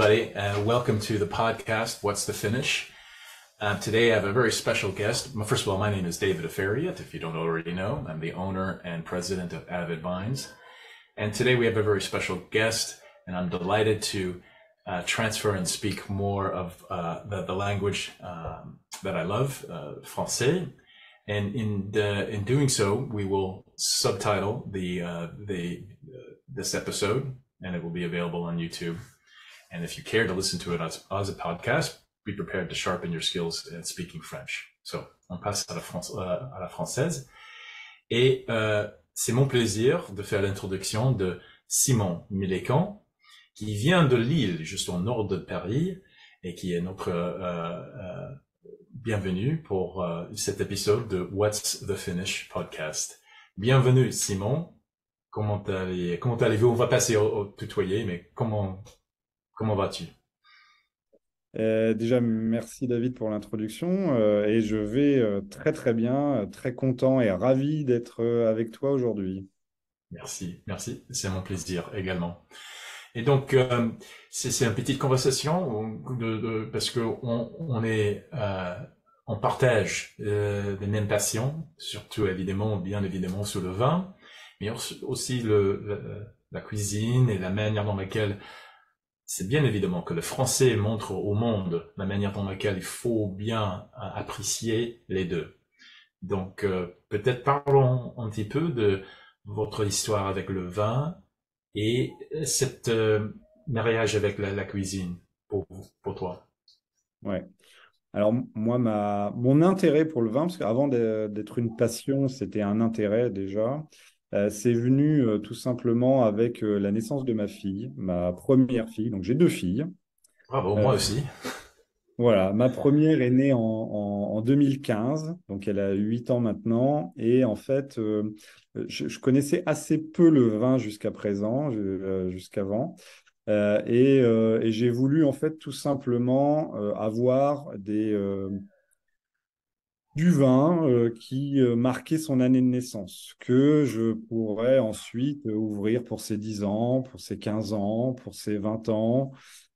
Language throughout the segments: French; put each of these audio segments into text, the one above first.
everybody. Welcome to the podcast, What's the Finish? Today I have a very special guest. First of all, my name is David Afariat. If you don't already know, I'm the owner and president of Avid Vines. And today we have a very special guest, and I'm delighted to transfer and speak more of the language that I love, Français. And in doing so, we will subtitle this episode, and it will be available on YouTube. And if you care to listen to it as a podcast, be prepared to sharpen your skills in speaking French. So, on passe à la française. Et c'est mon plaisir de faire l'introduction de Simon Milécan, qui vient de Lille, juste au nord de Paris, et qui est notre bienvenue pour cet épisode de What's the Finish podcast. Bienvenue, Simon. Comment allez-vous? On va passer au tutoyer, mais comment vas-tu? Déjà, merci David pour l'introduction et je vais très très bien, très content et ravi d'être avec toi aujourd'hui. Merci, c'est mon plaisir également. Et donc, c'est une petite conversation parce que on partage les mêmes passions, surtout bien évidemment sur le vin, mais aussi la cuisine et la manière dans laquelle c'est bien évidemment que le français montre au monde la manière dans laquelle il faut bien apprécier les deux. Donc, peut-être parlons un petit peu de votre histoire avec le vin et cette mariage avec la cuisine pour toi. Ouais. Alors moi, mon intérêt pour le vin, parce qu'avant d'être une passion, c'était un intérêt déjà. C'est venu tout simplement avec la naissance de ma fille, ma première fille. Donc j'ai deux filles. Bravo, moi Euh, aussi. Voilà, ma première est née en 2015, donc elle a 8 ans maintenant. Et en fait, je connaissais assez peu le vin jusqu'à présent, jusqu'avant. Et j'ai voulu en fait tout simplement avoir du vin qui marquait son année de naissance, que je pourrais ensuite ouvrir pour ses 10 ans, pour ses 15 ans, pour ses 20 ans.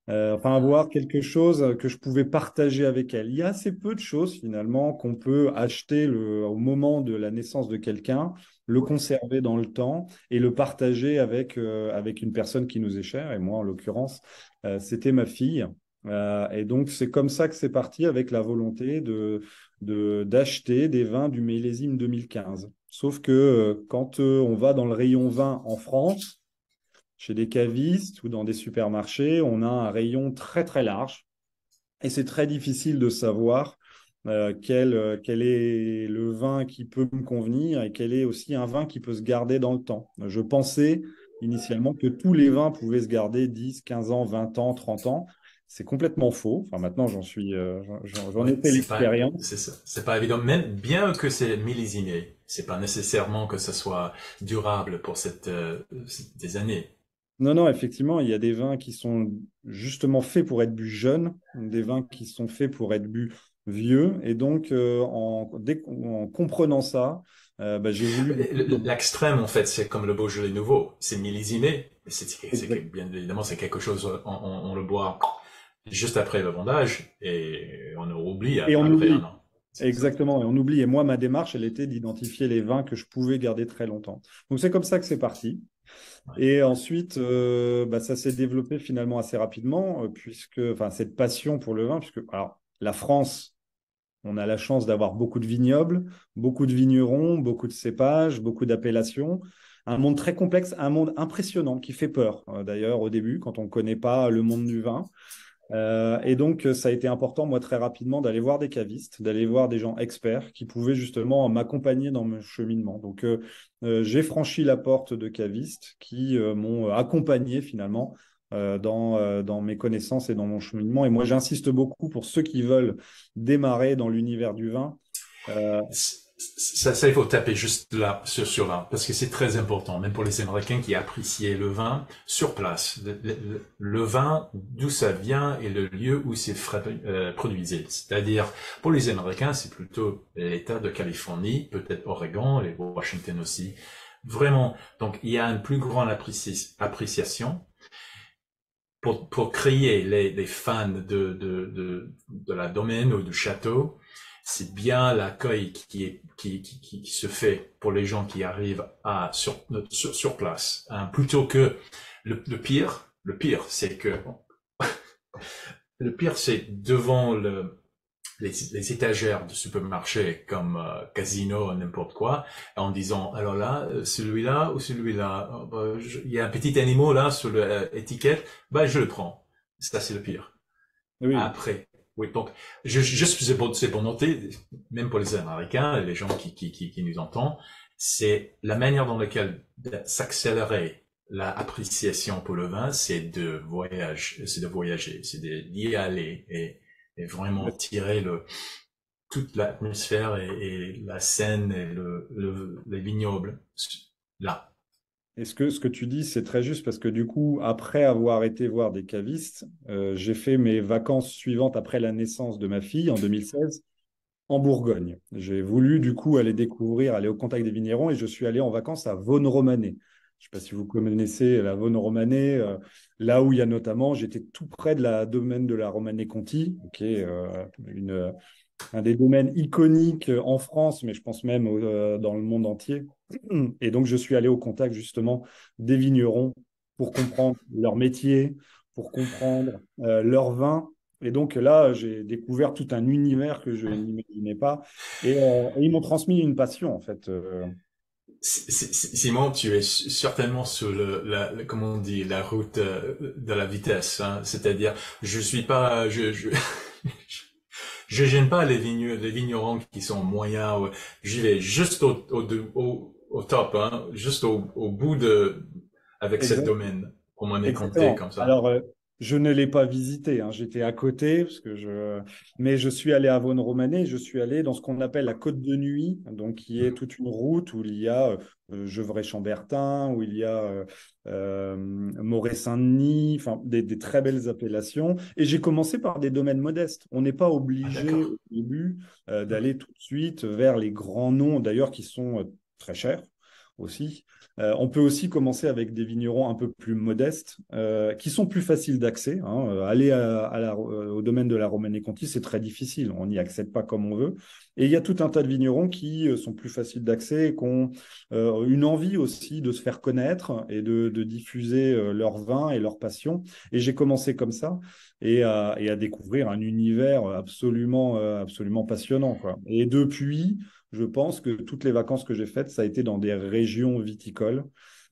Enfin, avoir quelque chose que je pouvais partager avec elle. Il y a assez peu de choses finalement qu'on peut acheter au moment de la naissance de quelqu'un, le conserver dans le temps et le partager avec une personne qui nous est chère. Et moi, en l'occurrence, c'était ma fille. Et donc, c'est comme ça que c'est parti avec la volonté d'acheter des vins du millésime 2015. Sauf que quand on va dans le rayon vin en France, chez des cavistes ou dans des supermarchés, on a un rayon très très large et c'est très difficile de savoir quel est le vin qui peut me convenir et quel est aussi un vin qui peut se garder dans le temps. Je pensais initialement que tous les vins pouvaient se garder 10, 15 ans, 20 ans, 30 ans. C'est complètement faux. Enfin, maintenant, j'en ai Ouais, fait l'expérience. c'est ça. C'est pas évident. Même bien que c'est millésimé, c'est pas nécessairement que ça soit durable pour des années. Non, non, effectivement, il y a des vins qui sont justement faits pour être bu jeunes, des vins qui sont faits pour être bu vieux. Et donc, en comprenant ça, j'ai voulu... L'extrême, en fait, c'est comme le Beaujolais nouveau. C'est millésimé, mais Exact. bien évidemment, c'est quelque chose, on le boit juste après le vendage et on oublie Et on après un oublie. an. C'est ça. Exactement, et on oublie. Et moi, ma démarche, elle était d'identifier les vins que je pouvais garder très longtemps. Donc, c'est comme ça que c'est parti. Ouais. Et ensuite, ça s'est développé finalement assez rapidement, enfin, cette passion pour le vin, puisque, alors, la France, on a la chance d'avoir beaucoup de vignobles, beaucoup de vignerons, beaucoup de cépages, beaucoup d'appellations. Un monde très complexe, un monde impressionnant qui fait peur, d'ailleurs, au début, quand on ne connaît pas le monde du vin. Et donc, ça a été important, moi, très rapidement, d'aller voir des cavistes, d'aller voir des gens experts qui pouvaient justement m'accompagner dans mon cheminement. Donc, j'ai franchi la porte de cavistes qui m'ont accompagné finalement dans mes connaissances et dans mon cheminement. Et moi, j'insiste beaucoup pour ceux qui veulent démarrer dans l'univers du vin. Euh, Ça, il faut taper juste là, sur là, parce que c'est très important, même pour les Américains qui apprécient le vin sur place. Le vin, d'où ça vient et le lieu où c'est produisé. C'est-à-dire, pour les Américains, c'est plutôt l'État de Californie, peut-être Oregon et Washington aussi. Vraiment. Donc, il y a une plus grande appréciation. pour créer les fans de la domaine ou du château, c'est bien l'accueil qui se fait pour les gens qui arrivent sur place, hein, plutôt que le pire, c'est que le pire, c'est devant les étagères de supermarché comme Casino, n'importe quoi, en disant alors là, celui-là ou celui-là, il y a un petit animal là sur l'étiquette, bah je le prends. Ça c'est le pire. Oui. Après, oui, donc juste c'est pour noter, même pour les Américains, les gens qui nous entendent, c'est la manière dans laquelle s'accélérer l'appréciation pour le vin, c'est de voyager, c'est d'y aller et vraiment tirer toute l'atmosphère et la scène et les vignobles là. Et ce que tu dis, c'est très juste parce que du coup, après avoir été voir des cavistes, j'ai fait mes vacances suivantes après la naissance de ma fille en 2016 en Bourgogne. J'ai voulu du coup aller découvrir, aller au contact des vignerons et je suis allé en vacances à Vaune-Romanée. Je ne sais pas si vous connaissez la Vaune-Romanée, là où il y a notamment, j'étais tout près de la domaine de la Romanée-Conti, qui est un des domaines iconiques en France, mais je pense même dans le monde entier. Et donc, je suis allé au contact justement des vignerons pour comprendre leur métier, pour comprendre leur vin. Et donc là, j'ai découvert tout un univers que je n'imaginais pas. Et ils m'ont transmis une passion, en fait. Simon, tu es certainement sur comment on dit, la route de la vitesse, hein. C'est-à-dire, je suis pas, je gêne pas les vignerons qui sont moyens. J'y vais juste au top, hein, juste au bout avec ce Exact. domaine, pour m'en est compté Exactement. comme ça. Alors, je ne l'ai pas visité, hein. J'étais à côté, mais je suis allé à Vaune-Romanée. Je suis allé dans ce qu'on appelle la Côte de Nuit, donc qui est toute une route où il y a Gevrey-Chambertin, où il y a Moret-Saint-Denis, enfin des très belles appellations. Et j'ai commencé par des domaines modestes. On n'est pas Ah, obligé d'accord. au début d'aller tout de suite vers les grands noms, d'ailleurs, qui sont très chers aussi. On peut aussi commencer avec des vignerons un peu plus modestes, qui sont plus faciles d'accès, hein. Aller au domaine de la Romanée-Conti, c'est très difficile. On n'y accède pas comme on veut. Et il y a tout un tas de vignerons qui sont plus faciles d'accès, qui ont une envie aussi de se faire connaître et de diffuser leur vin et leur passion. Et j'ai commencé comme ça et à découvrir un univers absolument passionnant, quoi. Et depuis, je pense que toutes les vacances que j'ai faites, ça a été dans des régions viticoles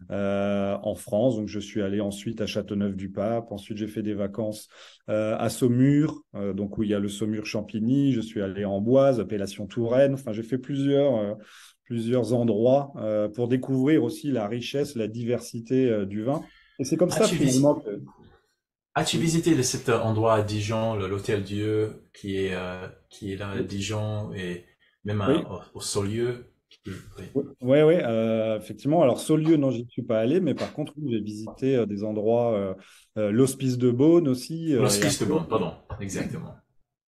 en France. Donc, je suis allé ensuite à Châteauneuf-du-Pape. Ensuite, j'ai fait des vacances à Saumur, donc où il y a le Saumur-Champigny. Je suis allé en Amboise, appellation Touraine. Enfin, j'ai fait plusieurs endroits pour découvrir aussi la richesse, la diversité du vin. Et c'est comme ça, As-tu visité, finalement, que... as-tu Oui, visité cet endroit à Dijon, l'Hôtel Dieu, qui est là à oui, Dijon et même oui. au Saulieu? Oui. Oui, ouais, ouais, effectivement. Alors, Saulieu, non, j'y suis pas allé, mais par contre, oui, j'ai visité des endroits, l'Hospice de Beaune aussi. Et L'Hospice de après, Beaune, pardon, exactement.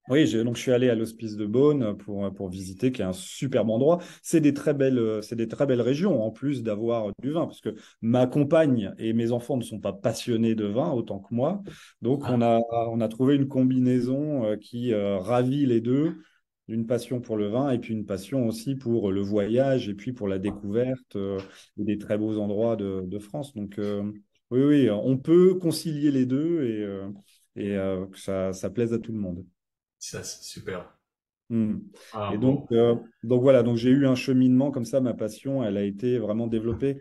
oui, donc je suis allé à l'Hospice de Beaune pour visiter, qui est un superbe endroit. C'est des très belles régions, en plus d'avoir du vin, parce que ma compagne et mes enfants ne sont pas passionnés de vin autant que moi. Donc, Ah, on a trouvé une combinaison qui ravit les deux, une passion pour le vin et puis une passion aussi pour le voyage et puis pour la découverte des très beaux endroits de France. Donc, oui, oui, on peut concilier les deux et que ça plaise à tout le monde. ça, c'est super. Hmm. Ah, Et bon. donc voilà, donc j'ai eu un cheminement comme ça, ma passion, elle a été vraiment développée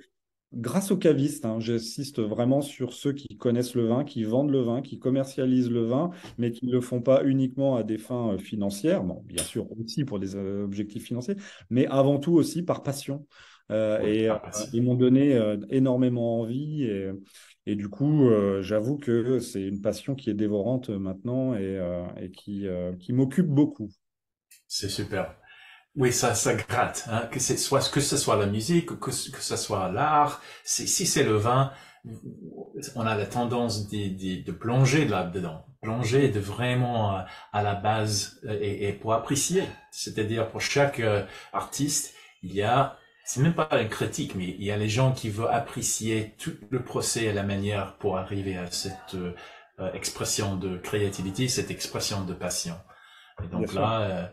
grâce aux cavistes, hein. J'insiste vraiment sur ceux qui connaissent le vin, qui vendent le vin, qui commercialisent le vin, mais qui ne le font pas uniquement à des fins financières, bon, bien sûr aussi pour des objectifs financiers, mais avant tout aussi par passion. Oui, par passion. Ils m'ont donné énormément envie et du coup, j'avoue que c'est une passion qui est dévorante maintenant et qui m'occupe beaucoup. C'est super. Oui, ça gratte, hein, que ce soit la musique, que ce soit l'art. Si c'est le vin, on a la tendance de plonger là-dedans, plonger de vraiment à la base et pour apprécier. C'est-à-dire pour chaque artiste, c'est même pas une critique, mais il y a les gens qui veulent apprécier tout le procès et la manière pour arriver à expression de créativité, cette expression de passion. Et Bien donc sûr. là,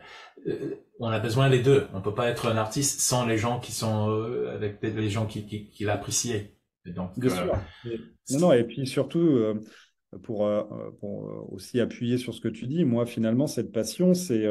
on a besoin des deux. On peut pas être un artiste sans les gens qui sont avec les gens qui l'apprécient. Et donc, Bien sûr. Non, non, et puis surtout, pour aussi appuyer sur ce que tu dis, moi, finalement, cette passion, c'est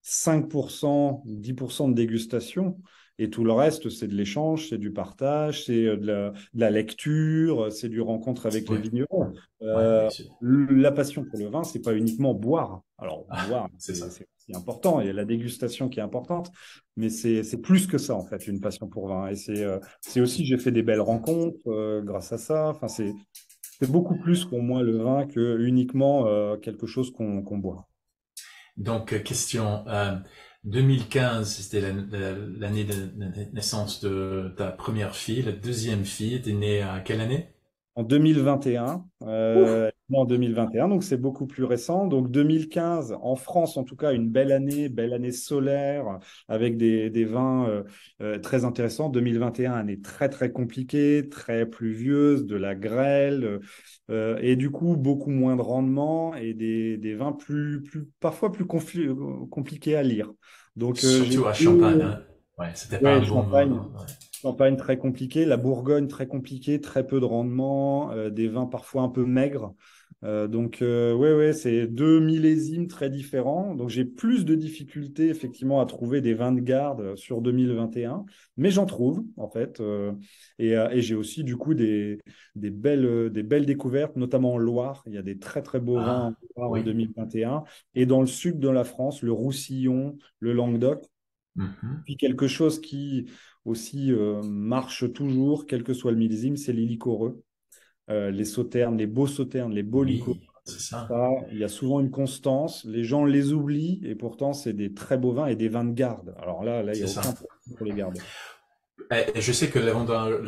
5%, 10% de dégustation, et tout le reste, c'est de l'échange, c'est du partage, c'est de la lecture, c'est du rencontre avec les ouais, vignerons. ouais, bien Euh, sûr. la passion pour le vin, c'est pas uniquement boire. Alors, boire, C'est c'est ça. c'est aussi important, il y a la dégustation qui est importante, mais c'est plus que ça, en fait, une passion pour le vin. Et c'est aussi, j'ai fait des belles rencontres grâce à ça. Enfin, c'est beaucoup plus pour moi le vin que uniquement quelque chose qu'on boit. Donc, question 2015, c'était l'année de naissance de ta première fille. La deuxième fille était née à quelle année? En 2021, Ouf. en 2021, donc c'est beaucoup plus récent. Donc 2015, en France en tout cas, une belle année solaire avec des vins très intéressants. 2021, année très très compliquée, très pluvieuse, de la grêle et du coup beaucoup moins de rendement et des vins parfois plus compliqués à lire. Donc j'ai Surtout à Champagne, deux, hein. Ouais, c'était pas un ouais, bon Champagne. moment. Ouais. Champagne très compliqué, la Bourgogne très compliquée, très peu de rendement, des vins parfois un peu maigres. Ouais, ouais, c'est deux millésimes très différents. Donc, j'ai plus de difficultés effectivement à trouver des vins de garde sur 2021, mais j'en trouve en fait. Et j'ai aussi du coup des belles découvertes, notamment en Loire. Il y a des très très beaux vins en Ah, Loire en oui. 2021. Et dans le sud de la France, le Roussillon, le Languedoc. Mhm. Puis quelque chose qui aussi marche toujours, quel que soit le millésime, c'est les liquoreux. Les sauternes, les beaux sauternes, les beaux liqueurs. Oui, c'est ça. Ça, il y a souvent une constance. Les gens les oublient et pourtant, c'est des très beaux vins et des vins de garde. Alors là, il n'y a C'est ça. aucun problème pour les garder. Et je sais que le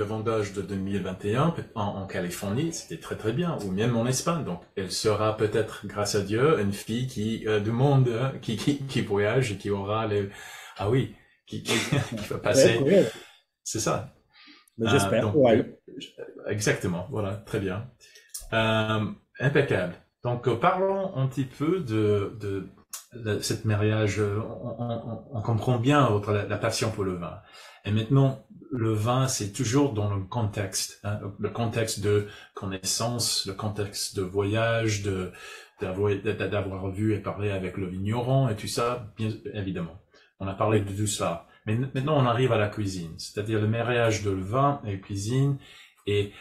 vendage de 2021 en Californie, c'était très très bien, ou même en Espagne. Donc, elle sera peut-être, grâce à Dieu, une fille du monde, hein, qui voyage et qui aura ah oui, qui va Ouais, passer. ouais. C'est ça. Mais j'espère pour Donc, elle. exactement. Voilà, très bien. Euh, Impeccable. Donc, parlons un petit peu de cette mariage. On comprend bien la passion pour le vin. Et maintenant, le vin, c'est toujours dans le contexte, hein, le contexte de connaissance, le contexte de voyage, d'avoir vu et parlé avec le vigneron et tout ça, bien évidemment. On a parlé Oui, de tout ça. Mais maintenant, on arrive à la cuisine, c'est-à-dire le mariage de le vin et la cuisine. Et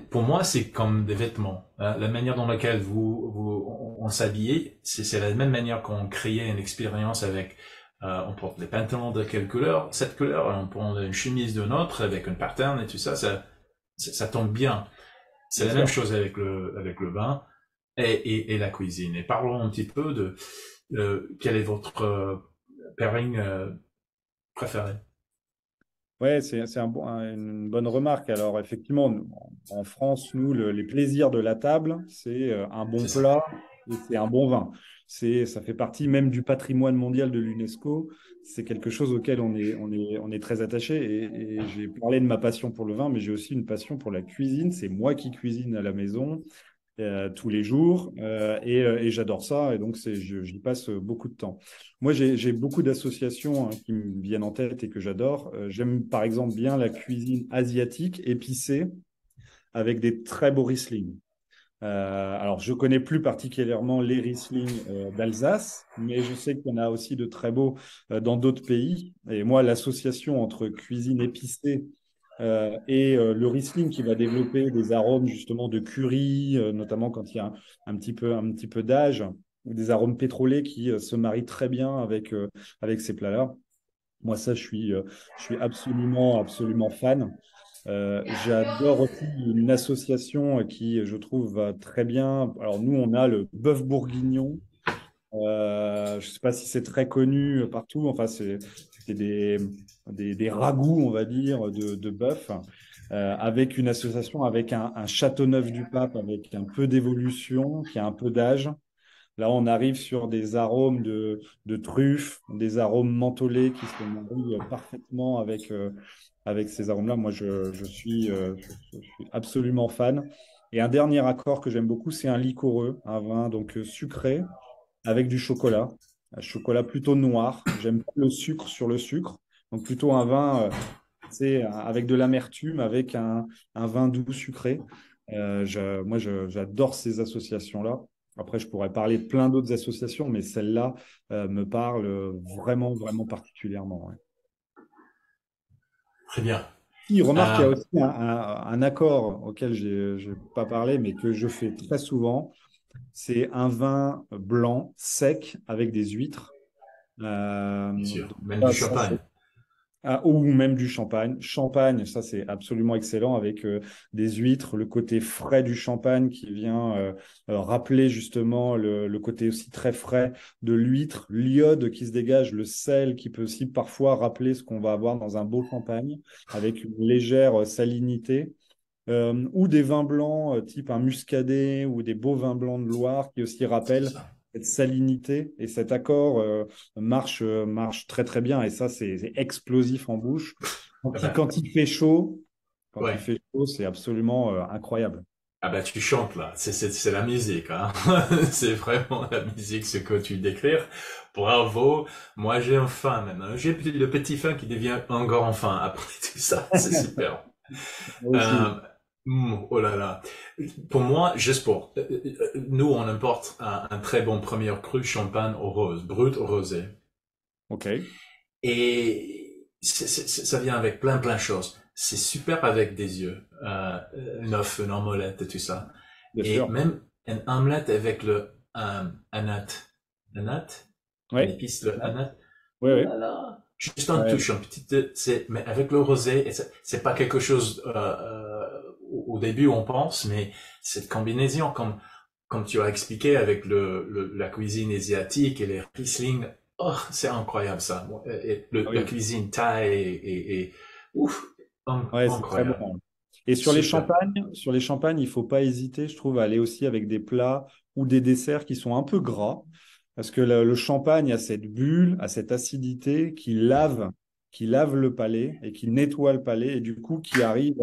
pour moi, c'est comme des vêtements, hein. La manière dans laquelle on s'habillait, c'est la même manière qu'on créait une expérience avec. On porte des pantalons de quelle couleur? Cette couleur. On porte une chemise de autre avec une pattern et tout ça. Ça tombe bien. C'est bien la même sûr. chose avec le vin et la cuisine. Et parlons un petit peu de quel est votre pairing préféré. Ouais, c'est une bonne remarque. Alors, effectivement, en France, nous, les plaisirs de la table, c'est un C'est bon ça. plat et c'est un bon vin. Ça fait partie même du patrimoine mondial de l'UNESCO. C'est quelque chose auquel on est très attaché. Et j'ai parlé de ma passion pour le vin, mais j'ai aussi une passion pour la cuisine. C'est moi qui cuisine à la maison tous les jours et j'adore ça et donc j'y passe beaucoup de temps. Moi, j'ai beaucoup d'associations qui me viennent en tête et que j'adore. J'aime par exemple bien la cuisine asiatique épicée avec des très beaux Riesling. Alors, je connais plus particulièrement les Riesling d'Alsace, mais je sais qu'il y en a aussi de très beaux dans d'autres pays. Et moi, l'association entre cuisine épicée et le Riesling qui va développer des arômes justement de curry, notamment quand il y a un petit peu d'âge, ou des arômes pétrolés qui se marient très bien avec ces plats-là. Moi, ça, je suis absolument, absolument fan. J'adore aussi une association qui, je trouve, va très bien. Alors, nous, on a le bœuf bourguignon. Je ne sais pas si c'est très connu partout. Enfin, c'est des ragoûts, on va dire, de bœuf, avec une association avec un Châteauneuf-du-Pape, avec un peu d'évolution, qui a un peu d'âge. Là, on arrive sur des arômes de truffes, des arômes mentholés qui se marient parfaitement avec ces arômes-là. Moi, je suis absolument fan. Et un dernier accord que j'aime beaucoup, c'est un liquoreux, un vin donc sucré avec du chocolat, un chocolat plutôt noir. J'aime pas le sucre sur le sucre, donc plutôt un vin avec de l'amertume, avec un vin doux sucré. J'adore ces associations-là. Après, je pourrais parler de plein d'autres associations, mais celle-là me parle vraiment, vraiment particulièrement. Ouais. Très bien. Si, remarque, il y a Euh, aussi un accord auquel je n'ai pas parlé, mais que je fais très souvent. C'est un vin blanc sec avec des huîtres. Bien sûr, Donc même du ça, champagne. ah, ou même du champagne. Champagne, ça c'est absolument excellent avec des huîtres, le côté frais du champagne qui vient rappeler justement le côté aussi très frais de l'huître, l'iode qui se dégage, le sel qui peut aussi parfois rappeler ce qu'on va avoir dans un beau champagne avec une légère salinité. Ou des vins blancs type un muscadet ou des beaux vins blancs de Loire qui aussi C'est rappellent ça. cette salinité et cet accord marche très très bien et ça c'est explosif en bouche. Ah ben, Quand il fait chaud, ouais. c'est absolument incroyable. Ah ben, tu chantes là. C'est la musique, hein. C'est vraiment la musique, ce que tu décris. Bravo. Moi, j'ai un fan maintenant. J'ai le petit fan qui devient un grand fan après tout ça. C'est super. Moi Euh, aussi. oh là là. Pour moi, juste pour, nous, on importe un très bon premier cru champagne au rose, brut au rosé. Ok, Et ça vient avec plein de choses. C'est super avec des yeux, un œuf, une omelette et tout ça. bien Et sûr. même une omelette avec le anat. Anat? Oui, L'épice, le anat. oui, Oh oui. là là! Juste un Ouais, touche, un petit, mais avec le rosé, et c'est pas quelque chose, au début on pense, mais cette combinaison, comme tu as expliqué avec la cuisine asiatique et les Riesling, oh, c'est incroyable ça. Et la oui. cuisine thaï ouf, Ouais, c'est très incroyable. bon. Et Super. sur les champagnes, il faut pas hésiter, je trouve, à aller aussi avec des plats ou des desserts qui sont un peu gras, parce que le champagne a cette bulle, a cette acidité qui lave le palais et qui nettoie le palais, et du coup qui arrive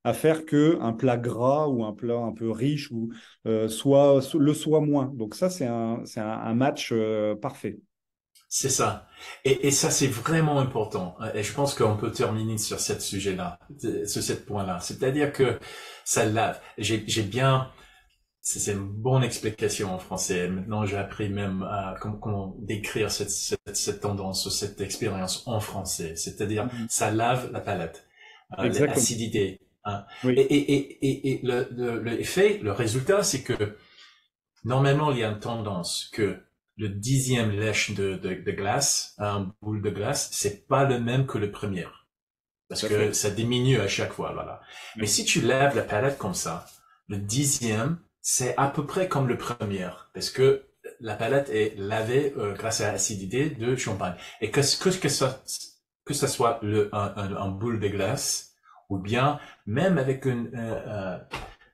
à faire que un plat gras ou un plat un peu riche ou le soit moins. Donc ça, un match parfait. C'est ça. Et ça, c'est vraiment important. Et je pense qu'on peut terminer sur ce sujet-là, sur ce point-là. C'est-à-dire que ça lave. J'ai bien, c'est une bonne explication en français. Maintenant, j'ai appris même à comment décrire cette tendance ou cette expérience en français. C'est-à-dire, Mhm. ça lave la palate, Exactement. l'acidité. Hein. Oui. Et le effet, le résultat, c'est que normalement, il y a une tendance que le 10e lèche de glace, un boule de glace, c'est pas le même que le premier. Parce Tout à que fait. ça diminue à chaque fois, voilà. Mais Oui. si tu lèves la palette comme ça, le 10e, c'est à peu près comme le premier. Parce que la palette est lavée grâce à l'acidité de champagne. Et que ça soit un boule de glace, ou bien même avec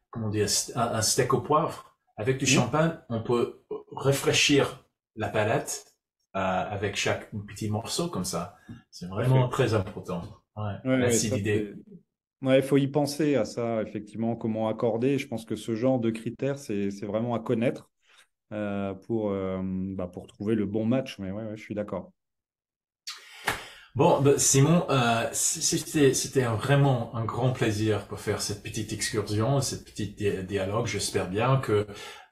comment dire, un steak au poivre. Avec du Mhm. champagne, on peut rafraîchir la palette avec chaque petit morceau comme ça. C'est Tout à vraiment fait. très important. Ouais, Ouais, ouais, ça, l'acidité. ouais, il faut y penser à ça, effectivement, comment accorder. Je pense que ce genre de critères, c'est vraiment à connaître pour trouver le bon match. Mais ouais, ouais, je suis d'accord. Bon, bah, Simon, c'était vraiment un grand plaisir pour faire cette petite excursion, cette petite dialogue. J'espère bien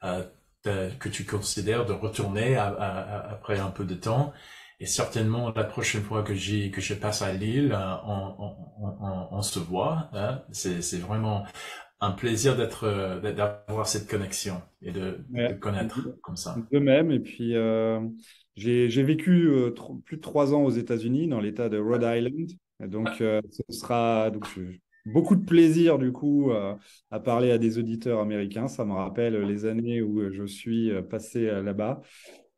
euh, que tu considères de retourner après un peu de temps. Et certainement, la prochaine fois que je passe à Lille, on se voit. Hein. C'est vraiment un plaisir d'avoir cette connexion et de Ouais. connaître comme ça. De même. Et puis, j'ai vécu plus de 3 ans aux États-Unis, dans l'État de Rhode Island. Et donc, ce sera beaucoup de plaisir, du coup, à parler à des auditeurs américains. Ça me rappelle les années où je suis passé là-bas.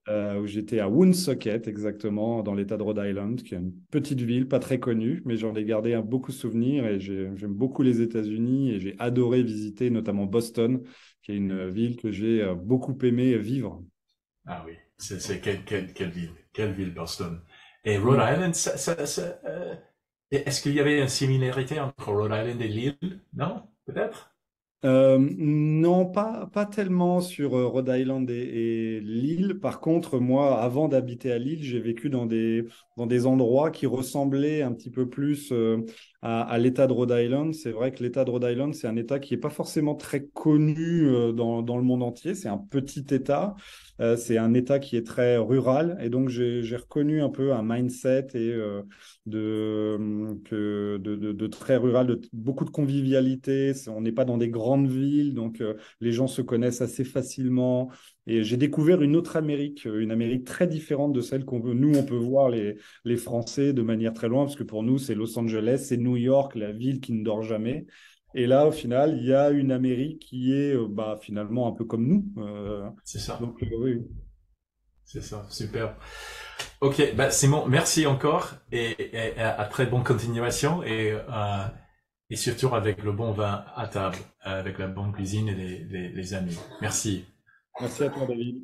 Où j'étais à Woonsocket, exactement, dans l'État de Rhode Island, qui est une petite ville, pas très connue, mais j'en ai gardé beaucoup de souvenirs et j'aime beaucoup les États-Unis et j'ai adoré visiter notamment Boston, qui est une ville que j'ai beaucoup aimé vivre. Ah oui, quelle ville Boston. Et Rhode Mm. Island, est-ce qu'il y avait une similarité entre Rhode Island et Lille? Non? Peut-être? Non, pas tellement sur Rhode Island et l'île. Par contre, moi, avant d'habiter à Lille, j'ai vécu dans des endroits qui ressemblaient un petit peu plus à l'État de Rhode Island. C'est vrai que l'État de Rhode Island, c'est un État qui n'est pas forcément très connu dans le monde entier. C'est un petit État. C'est un État qui est très rural. Et donc, j'ai reconnu un peu un mindset de très rural, de beaucoup de convivialité. On n'est pas dans des grandes villes, donc les gens se connaissent assez facilement. Et j'ai découvert une autre Amérique, une Amérique très différente de celle nous, on peut voir les Français de manière très loin, parce que pour nous, c'est Los Angeles, c'est New York, la ville qui ne dort jamais. Et là, au final, il y a une Amérique qui est finalement un peu comme nous. C'est ça, Donc, oui. c'est ça, super. Ok, bah Simon, merci encore et à très bonne continuation et surtout avec le bon vin à table, avec la bonne cuisine et les amis. Merci. Merci à toi, David.